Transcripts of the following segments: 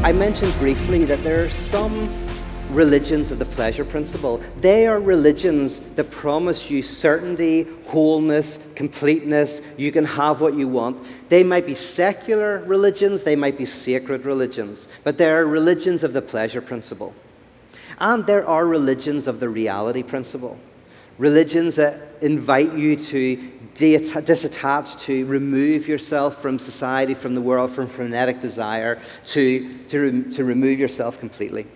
I mentioned briefly that there are some religions of the pleasure principle. They are religions that promise you certainty, wholeness, completeness. You can have what you want. They might be secular religions, they might be sacred religions, but they are religions of the pleasure principle. And there are religions of the reality principle. Religions that invite you to disattach, to remove yourself from society, from the world, from frenetic desire, to remove yourself completely.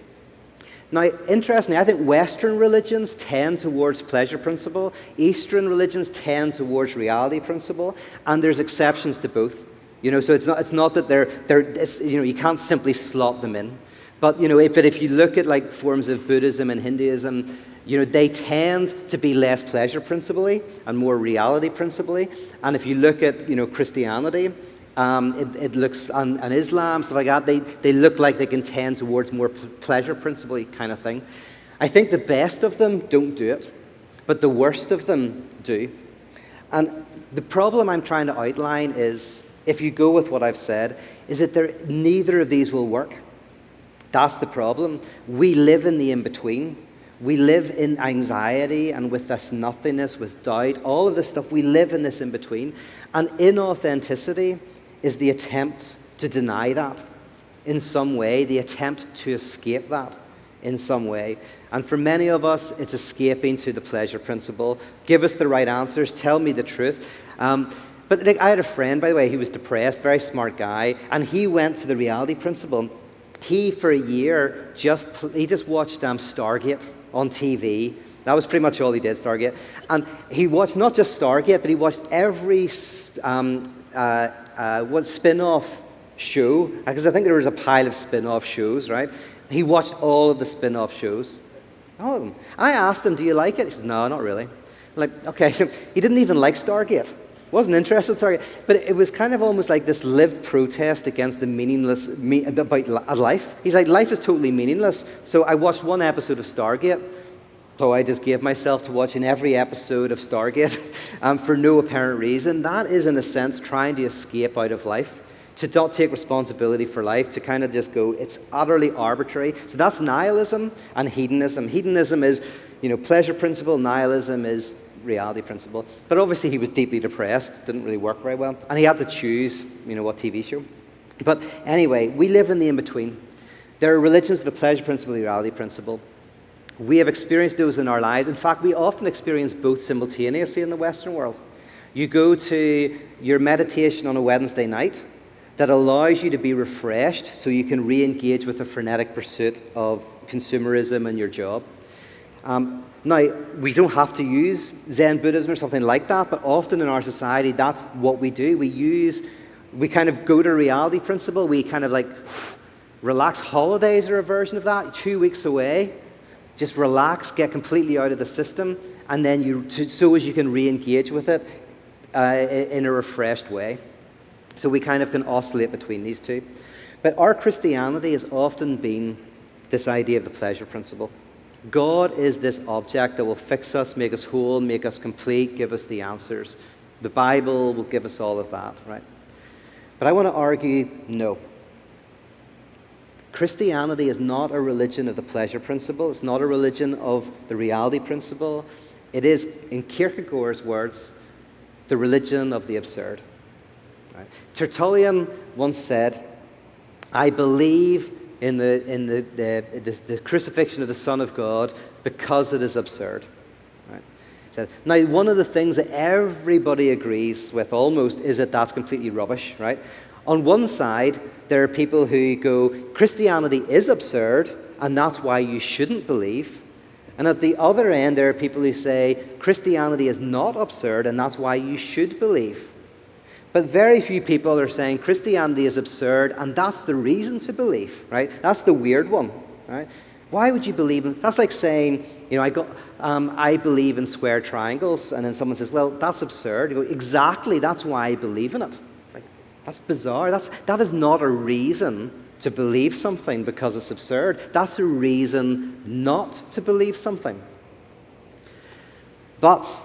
Now, interestingly, I think Western religions tend towards pleasure principle. Eastern religions tend towards reality principle, and there's exceptions to both. So it's not that you can't simply slot them in. But if you look at like forms of Buddhism and Hinduism, they tend to be less pleasure principle-y and more reality principle-y. And if you look at Christianity, it looks and Islam, stuff like that, they look like they can tend towards more pleasure principle-y kind of thing. I think the best of them don't do it, but the worst of them do. And the problem I'm trying to outline is, if you go with what I've said, is that neither of these will work. That's the problem. We live in the in-between. We live in anxiety and with this nothingness, with doubt, all of this stuff. We live in this in-between. And inauthenticity is the attempt to deny that in some way, the attempt to escape that in some way. And for many of us, it's escaping to the pleasure principle. Give us the right answers. Tell me the truth. But I had a friend, by the way, he was depressed, very smart guy, and he went to the reality principle. He, for a year, just watched Stargate on TV. That was pretty much all he did, Stargate. And he watched not just Stargate, but he watched every spin-off show, because I think there was a pile of spin-off shows, right? He watched all of the spin-off shows. All of them. I asked him, do you like it? He said, no, not really. I'm like, okay. He didn't even like Stargate. Wasn't interested in Stargate. But it was kind of almost like this lived protest against the about life. He's like, life is totally meaningless. So I watched one episode of Stargate. So I just gave myself to watching every episode of Stargate for no apparent reason. That is, in a sense, trying to escape out of life, to not take responsibility for life, to kind of just go, it's utterly arbitrary. So that's nihilism and hedonism. Hedonism is, pleasure principle. Nihilism is reality principle. But obviously he was deeply depressed, didn't really work very well, and he had to choose, what TV show. But anyway, we live in the in-between. There are religions of the pleasure principle and the reality principle. We have experienced those in our lives. In fact, we often experience both simultaneously in the Western world. You go to your meditation on a Wednesday night that allows you to be refreshed so you can re-engage with the frenetic pursuit of consumerism and your job. Now, we don't have to use Zen Buddhism or something like that, but often in our society, that's what we do. We kind of go to reality principle. We kind of like relax. Holidays are a version of that. 2 weeks away, just relax, get completely out of the system, and then so as you can re-engage with it in a refreshed way. So we kind of can oscillate between these two. But our Christianity has often been this idea of the pleasure principle. God is this object that will fix us, make us whole, make us complete, give us the answers. The Bible will give us all of that, right? But I want to argue, no. Christianity is not a religion of the pleasure principle. It's not a religion of the reality principle. It is, in Kierkegaard's words, the religion of the absurd. Right? Tertullian once said, I believe in the crucifixion of the Son of God because it is absurd. Right? So, now, one of the things that everybody agrees with almost is that that's completely rubbish. Right? On one side, there are people who go, Christianity is absurd, and that's why you shouldn't believe. And at the other end, there are people who say, Christianity is not absurd, and that's why you should believe. But very few people are saying Christianity is absurd, and that's the reason to believe, right? That's the weird one, right? Why would you believe in? That's like saying, I believe in square triangles, and then someone says, well, that's absurd. You go, exactly, that's why I believe in it. Like, that's bizarre. That is not a reason to believe something because it's absurd. That's a reason not to believe something. But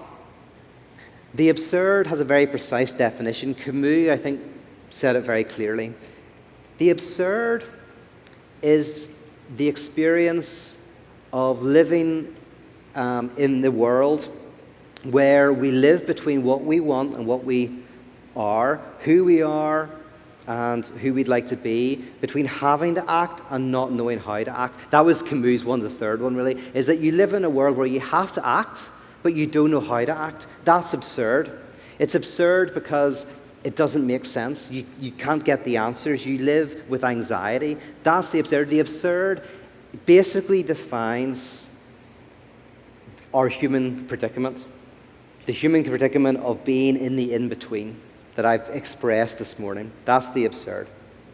the absurd has a very precise definition. Camus, I think, said it very clearly. The absurd is the experience of living in the world where we live between what we want and what we are, who we are and who we'd like to be, between having to act and not knowing how to act. That was Camus' one, the third one really, is that you live in a world where you have to act, but you don't know how to act. That's absurd. It's absurd because it doesn't make sense. You can't get the answers. You live with anxiety. That's the absurd. The absurd basically defines our human predicament. The human predicament of being in the in-between that I've expressed this morning. That's the absurd.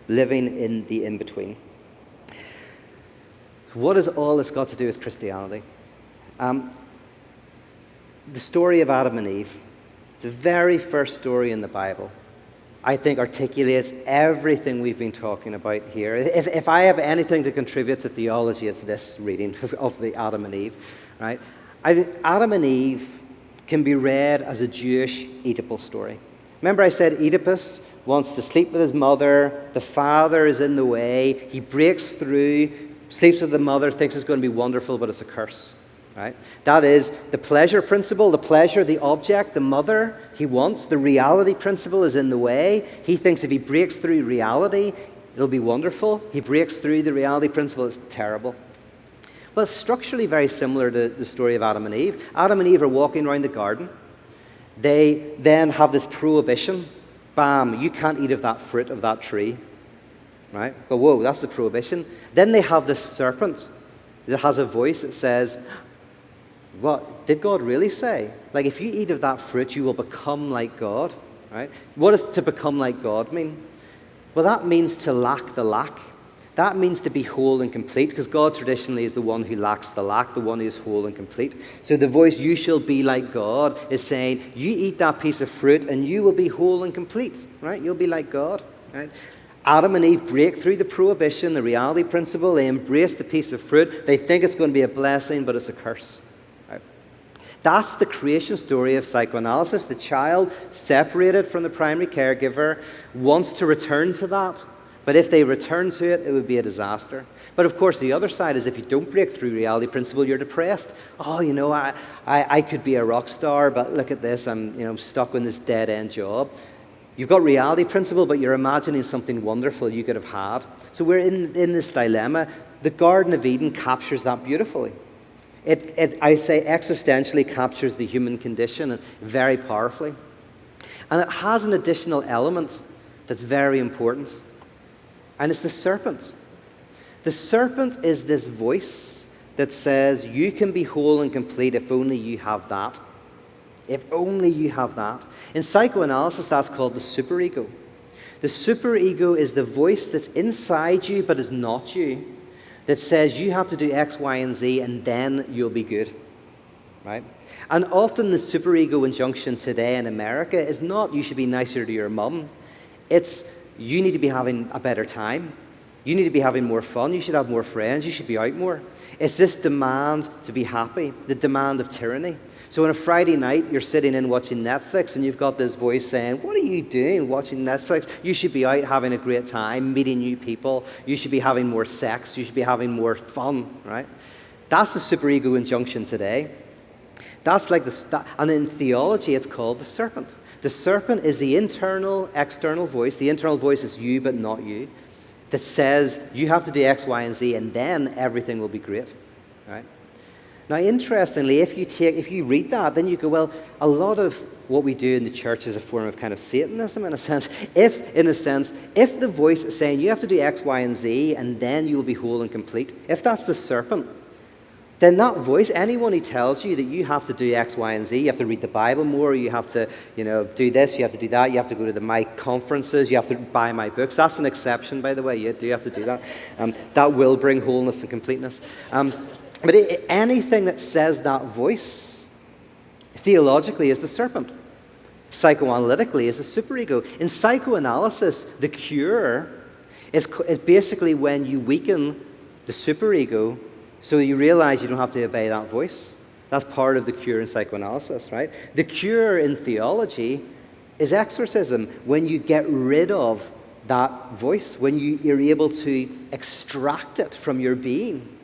Living in the in-between. What has all this got to do with Christianity? The story of Adam and Eve, the very first story in the Bible, I think articulates everything we've been talking about here. If I have anything to contribute to theology, it's this reading of the Adam and Eve. Right? Adam and Eve can be read as a Jewish Oedipal story. Remember I said Oedipus wants to sleep with his mother. The father is in the way. He breaks through, sleeps with the mother, thinks it's going to be wonderful, but it's a curse. Right? That is the pleasure principle, the pleasure, the object, the mother he wants. The reality principle is in the way. He thinks if he breaks through reality, it'll be wonderful. He breaks through the reality principle, it's terrible. Well, it's structurally very similar to the story of Adam and Eve. Adam and Eve are walking around the garden. They then have this prohibition. Bam, you can't eat of that fruit of that tree. Right? Go, whoa, that's the prohibition. Then they have this serpent that has a voice that says, what did God really say? Like, if you eat of that fruit, you will become like God. Right? What does to become like God mean? Well, that means to lack the lack. That means to be whole and complete, because God traditionally is the one who lacks the lack, the one who is whole and complete. So the voice, you shall be like God, is saying, you eat that piece of fruit and you will be whole and complete. Right? You'll be like God. Right? Adam and Eve break through the prohibition, the reality principle. They embrace the piece of fruit. They think it's going to be a blessing, but it's a curse. Right? That's the creation story of psychoanalysis. The child, separated from the primary caregiver, wants to return to that. But if they return to it, it would be a disaster. But of course, the other side is if you don't break through reality principle, you're depressed. Oh, you know, I could be a rock star, but look at this. I'm stuck in this dead-end job. You've got reality principle, but you're imagining something wonderful you could have had. So we're in this dilemma. The Garden of Eden captures that beautifully. I say, existentially captures the human condition very powerfully. And it has an additional element that's very important. And it's the serpent. The serpent is this voice that says, you can be whole and complete if only you have that. If only you have that. In psychoanalysis, that's called the superego. The superego is the voice that's inside you but is not you, that says you have to do X, Y, and Z, and then you'll be good. Right? And often the superego injunction today in America is not, you should be nicer to your mum. It's, you need to be having a better time. You need to be having more fun. You should have more friends. You should be out more. It's this demand to be happy, the demand of tyranny. So on a Friday night, you're sitting in watching Netflix, and you've got this voice saying, what are you doing watching Netflix? You should be out having a great time, meeting new people. You should be having more sex. You should be having more fun, right? That's the superego injunction today. That's like and in theology, it's called the serpent. The serpent is the internal, external voice. The internal voice is you, but not you, that says you have to do X, Y, and Z, and then everything will be great. Right? Now, interestingly, if you read that, then you go, well, a lot of what we do in the church is a form of kind of Satanism, in a sense. If the voice is saying you have to do X, Y, and Z, and then you will be whole and complete, if that's the serpent, then that voice, anyone who tells you that you have to do X, Y, and Z, you have to read the Bible more, you have to, do this, you have to do that, you have to go to my conferences, you have to buy my books. That's an exception, by the way. You do have to do that. That will bring wholeness and completeness. But anything that says that voice, theologically, is the serpent. Psychoanalytically, is the superego. In psychoanalysis, the cure is basically when you weaken the superego so you realize you don't have to obey that voice. That's part of the cure in psychoanalysis, right? The cure in theology is exorcism, when you get rid of that voice, when you're able to extract it from your being.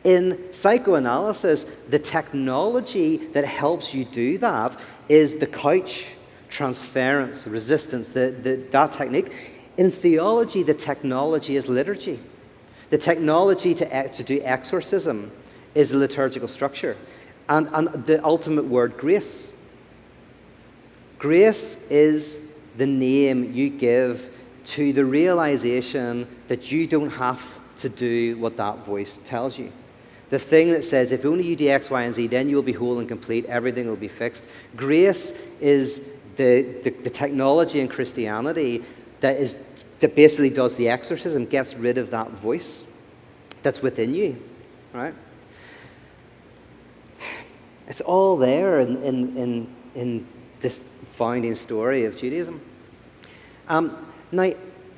In psychoanalysis, the technology that helps you do that is the couch, transference, resistance, that technique. In theology, the technology is liturgy. The technology to do exorcism is a liturgical structure. And the ultimate word, grace. Grace is the name you give to the realization that you don't have to do what that voice tells you. The thing that says, if only you do X, Y, and Z, then you will be whole and complete, everything will be fixed. Grace is the technology in Christianity that basically does the exorcism, gets rid of that voice that's within you, right? It's all there in this founding story of Judaism. Now,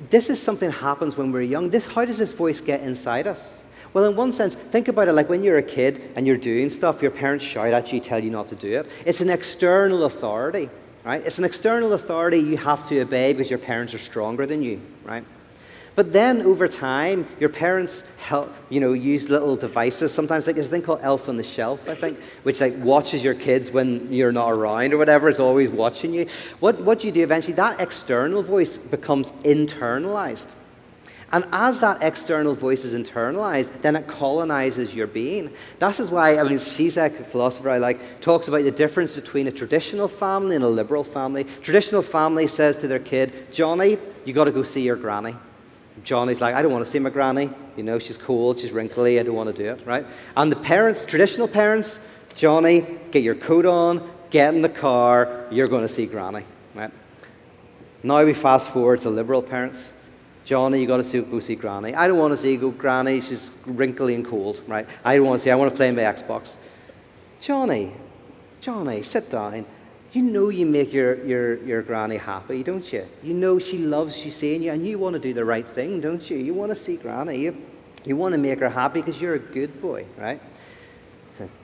this is something that happens when we're young. How does this voice get inside us? Well, in one sense, think about it like when you're a kid and you're doing stuff, your parents shout at you, tell you not to do it. It's an external authority, right? It's an external authority you have to obey because your parents are stronger than you, right? But then over time, your parents use little devices. Sometimes there's a thing called Elf on the Shelf, I think, which watches your kids when you're not around or whatever. It's always watching you. What you do eventually, that external voice becomes internalized. And as that external voice is internalized, then it colonizes your being. This is why, Zizek, a philosopher I like, talks about the difference between a traditional family and a liberal family. Traditional family says to their kid, Johnny, you got to go see your granny. Johnny's like, I don't want to see my granny. She's cold, she's wrinkly, I don't want to do it, right? And the parents, traditional parents, Johnny, get your coat on, get in the car, you're going to see granny, right? Now we fast forward to liberal parents. Johnny, you got to go see granny. I don't want to see granny, she's wrinkly and cold, right? I don't want to see, I want to play my Xbox. Johnny, sit down. You know you make your granny happy, don't you? You know she loves you seeing you, and you want to do the right thing, don't you? You want to see granny. You want to make her happy because you're a good boy, right?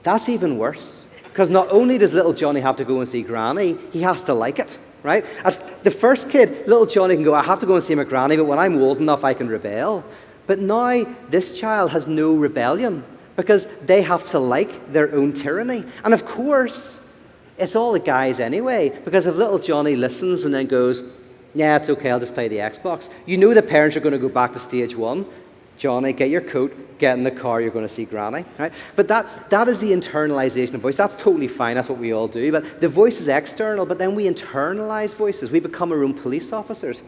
That's even worse, because not only does little Johnny have to go and see granny, he has to like it, right? At the first kid, little Johnny can go, I have to go and see my granny, but when I'm old enough, I can rebel. But now this child has no rebellion, because they have to like their own tyranny. And of course, it's all the guys anyway, because if little Johnny listens and then goes, yeah, it's okay, I'll just play the Xbox, you know the parents are going to go back to stage one. Johnny, get your coat, get in the car, you're going to see granny, right? But that is the internalization of voice. That's totally fine, that's what we all do. But the voice is external, but then we internalize voices. We become our own police officers.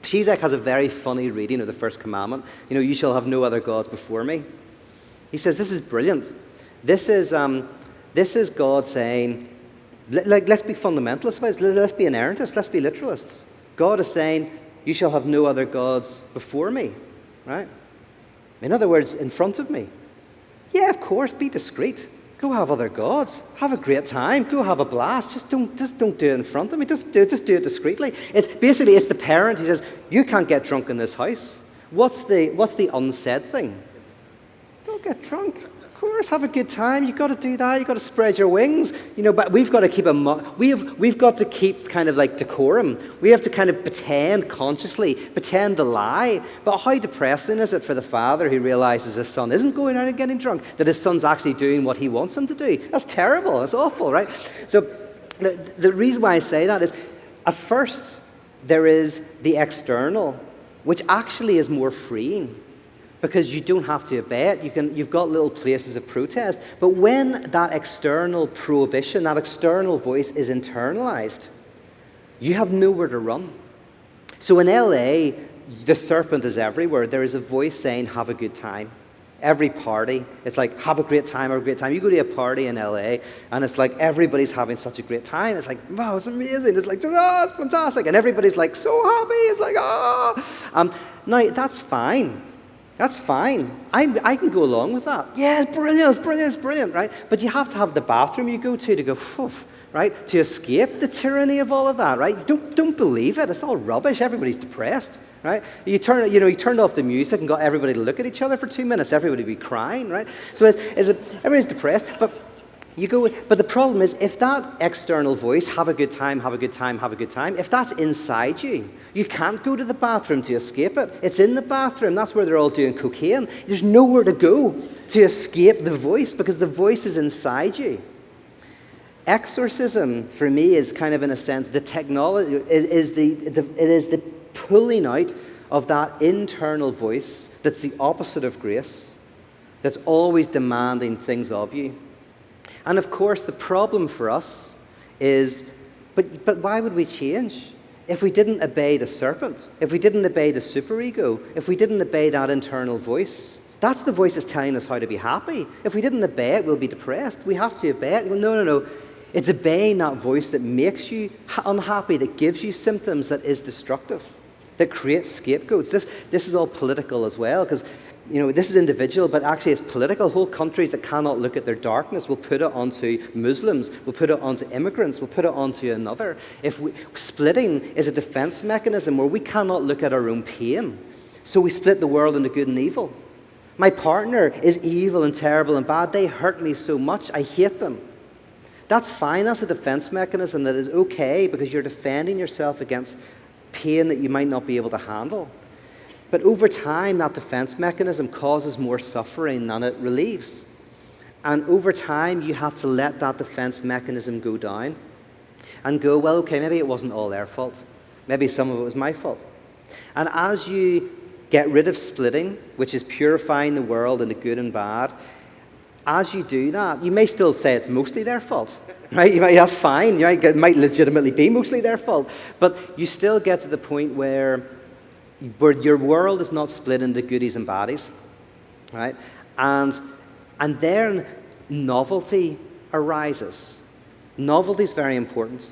Zizek has a very funny reading of the first commandment. You shall have no other gods before me. He says, this is brilliant. This is God saying, let's be fundamentalists about it. Let's be inerrantists. Let's be literalists. God is saying, you shall have no other gods before me, right? In other words, in front of me. Yeah, of course, be discreet. Go have other gods. Have a great time. Go have a blast. Just don't do it in front of me. Just do it discreetly. It's the parent who says, you can't get drunk in this house. What's the unsaid thing? Don't get drunk. Of course, have a good time. You've got to do that. You've got to spread your wings. But we've got to keep we've got to keep kind of like decorum. We have to kind of pretend the lie. But how depressing is it for the father who realizes his son isn't going out and getting drunk, that his son's actually doing what he wants him to do? That's terrible. That's awful, right? So the reason why I say that is, at first, there is the external, which actually is more freeing, because you don't have to obey it. You've got little places of protest. But when that external prohibition, that external voice is internalized, you have nowhere to run. So in LA, the serpent is everywhere. There is a voice saying, have a good time. Every party, it's like, have a great time, have a great time. You go to a party in LA, and it's like everybody's having such a great time. It's like, wow, it's amazing. It's like, oh, it's fantastic. And everybody's like so happy. It's like, oh. Now, that's fine. That's fine. I can go along with that. Yeah, it's brilliant, right? But you have to have the bathroom you go to go, right? To escape the tyranny of all of that, right? Don't believe it. It's all rubbish. Everybody's depressed, right? You turned off the music and got everybody to look at each other for 2 minutes. Everybody would be crying, right? So everybody's depressed. But You go, but the problem is, if that external voice, have a good time, have a good time, have a good time, if that's inside you, you can't go to the bathroom to escape it. It's in the bathroom. That's where they're all doing cocaine. There's nowhere to go to escape the voice because the voice is inside you. Exorcism, for me, is kind of, in a sense, the technology, it is the pulling out of that internal voice that's the opposite of grace, that's always demanding things of you. And of course, the problem for us is, but why would we change? If we didn't obey the serpent, if we didn't obey the superego, if we didn't obey that internal voice, that's the voice that's telling us how to be happy. If we didn't obey it, we'll be depressed. We have to obey it. Well, no. It's obeying that voice that makes you unhappy, that gives you symptoms, that is destructive, that creates scapegoats. This is all political as well, because this is individual, but actually it's political. Whole countries that cannot look at their darkness will put it onto Muslims, will put it onto immigrants, will put it onto another. Splitting is a defense mechanism where we cannot look at our own pain. So we split the world into good and evil. My partner is evil and terrible and bad. They hurt me so much. I hate them. That's fine. That's a defense mechanism that is okay because you're defending yourself against pain that you might not be able to handle. But over time, that defense mechanism causes more suffering than it relieves. And over time, you have to let that defense mechanism go down and go, well, okay, maybe it wasn't all their fault. Maybe some of it was my fault. And as you get rid of splitting, which is purifying the world into good and bad, as you do that, you may still say it's mostly their fault, right? That's fine. It might legitimately be mostly their fault. But you still get to the point where your world is not split into goodies and baddies, right? And then novelty arises. Novelty is very important.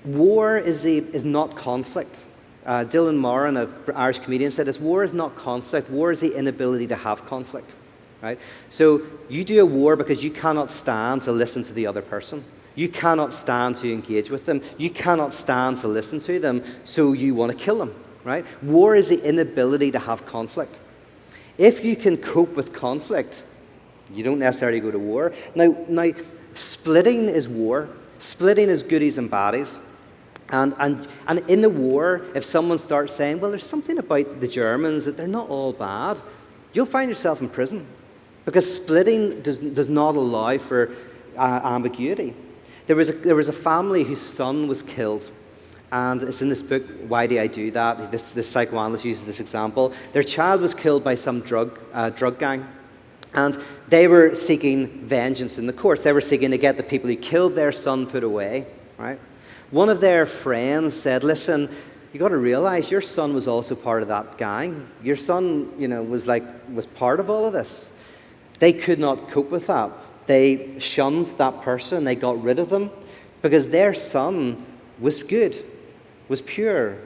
War is not conflict. Dylan Moran, an Irish comedian, said this: war is not conflict. War is the inability to have conflict, right? So you do a war because you cannot stand to listen to the other person. You cannot stand to engage with them. You cannot stand to listen to them, so you want to kill them. Right? War is the inability to have conflict. If you can cope with conflict, you don't necessarily go to war. Now, splitting is war. Splitting is goodies and baddies. And in the war, if someone starts saying, well, there's something about the Germans that they're not all bad, you'll find yourself in prison. Because splitting does not allow for ambiguity. There was a family whose son was killed. And it's in this book, Why Do I Do That? This psychoanalyst uses this example. Their child was killed by some drug gang. And they were seeking vengeance in the courts. They were seeking to get the people who killed their son put away. Right? One of their friends said, listen, you got to realize your son was also part of that gang. Your son, was part of all of this. They could not cope with that. They shunned that person. They got rid of them because their son was good, was pure.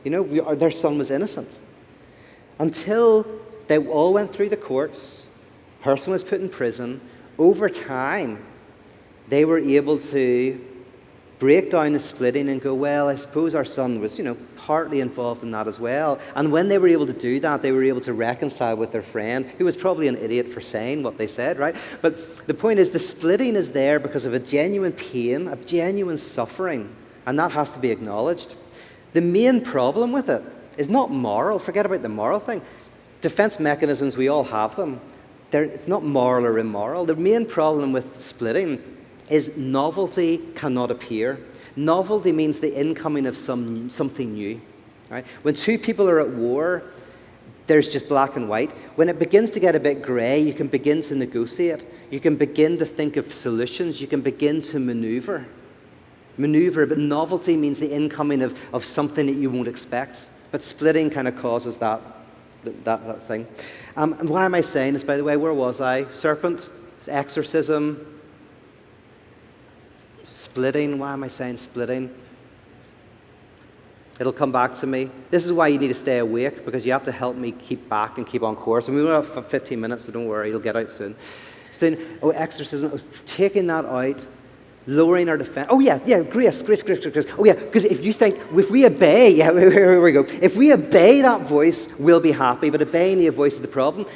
Their son was innocent. Until they all went through the courts, person was put in prison. Over time, they were able to break down the splitting and go, well, I suppose our son was, partly involved in that as well. And when they were able to do that, they were able to reconcile with their friend, who was probably an idiot for saying what they said, right? But the point is, the splitting is there because of a genuine pain, a genuine suffering, and that has to be acknowledged. The main problem with it is not moral. Forget about the moral thing. Defense mechanisms, we all have them. It's not moral or immoral. The main problem with splitting is novelty cannot appear. Novelty means the incoming of something new. Right? When two people are at war, there's just black and white. When it begins to get a bit grey, you can begin to negotiate. You can begin to think of solutions. You can begin to maneuver, but novelty means the incoming of something that you won't expect. But splitting kind of causes that thing. And why am I saying this, by the way? Where was I? Serpent, exorcism, splitting. Why am I saying splitting? It'll come back to me. This is why you need to stay awake, because you have to help me keep back and keep on course. And we only have 15 minutes, so don't worry, it'll get out soon. Exorcism, taking that out, lowering our defense. Oh yeah, grace. Oh yeah, because if we obey, here we go. If we obey that voice, we'll be happy, but obeying the voice is the problem.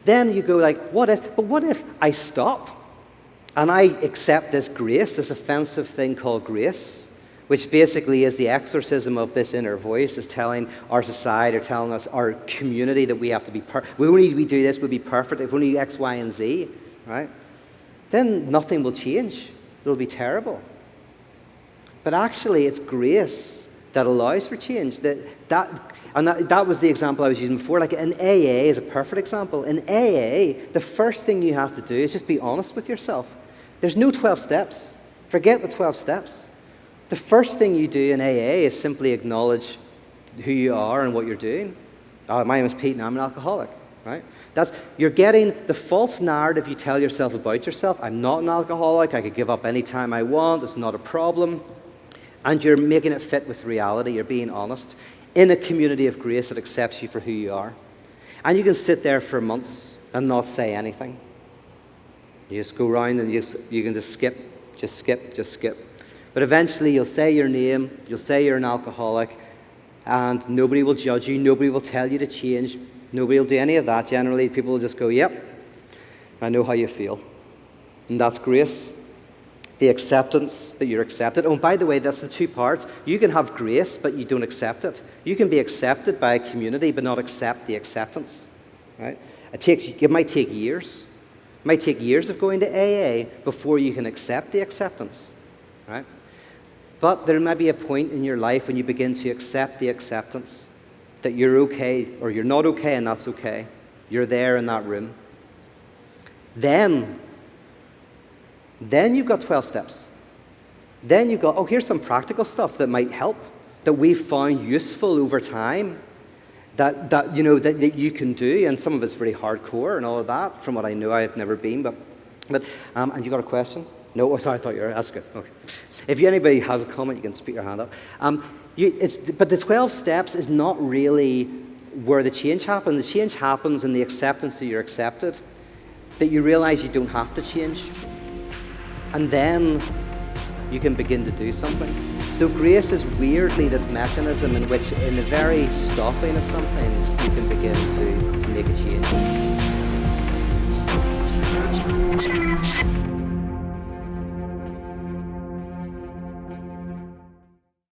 Then you go like, what if I stop? And I accept this grace, this offensive thing called grace, which basically is the exorcism of this inner voice, is telling our society, or telling us, our community, that we have to be perfect. When we do this, we'll be perfect. If only X, Y, and Z, right? Then nothing will change. It'll be terrible. But actually, it's grace that allows for change. That was the example I was using before. Like in AA is a perfect example. In AA, the first thing you have to do is just be honest with yourself. There's no 12 steps. Forget the 12 steps. The first thing you do in AA is simply acknowledge who you are and what you're doing. Oh, my name is Pete and I'm an alcoholic, right? You're getting the false narrative you tell yourself about yourself. I'm not an alcoholic. I could give up any time I want. It's not a problem. And you're making it fit with reality. You're being honest in a community of grace that accepts you for who you are. And you can sit there for months and not say anything. You just go around and you can just skip. But eventually you'll say your name, you'll say you're an alcoholic, and nobody will judge you, nobody will tell you to change, nobody will do any of that. Generally, people will just go, yep, I know how you feel. And that's grace. The acceptance that you're accepted. Oh, and by the way, that's the two parts. You can have grace, but you don't accept it. You can be accepted by a community, but not accept the acceptance. Right? It might take years. It might take years of going to AA before you can accept the acceptance. Right? But there may be a point in your life when you begin to accept the acceptance that you're okay, or you're not okay, and that's okay. You're there in that room. Then you've got 12 steps. Then you've got, here's some practical stuff that might help, that we've found useful over time, that you can do, and some of it's very hardcore and all of that. From what I know, I've never been, and you got a question? No, sorry, I thought you were. That's good. Okay. If anybody has a comment, you can speak your hand up. But the 12 steps is not really where the change happens. The change happens in the acceptance that you're accepted, that you realize you don't have to change. And then you can begin to do something. So grace is weirdly this mechanism in which, in the very stopping of something, you can begin to make a change.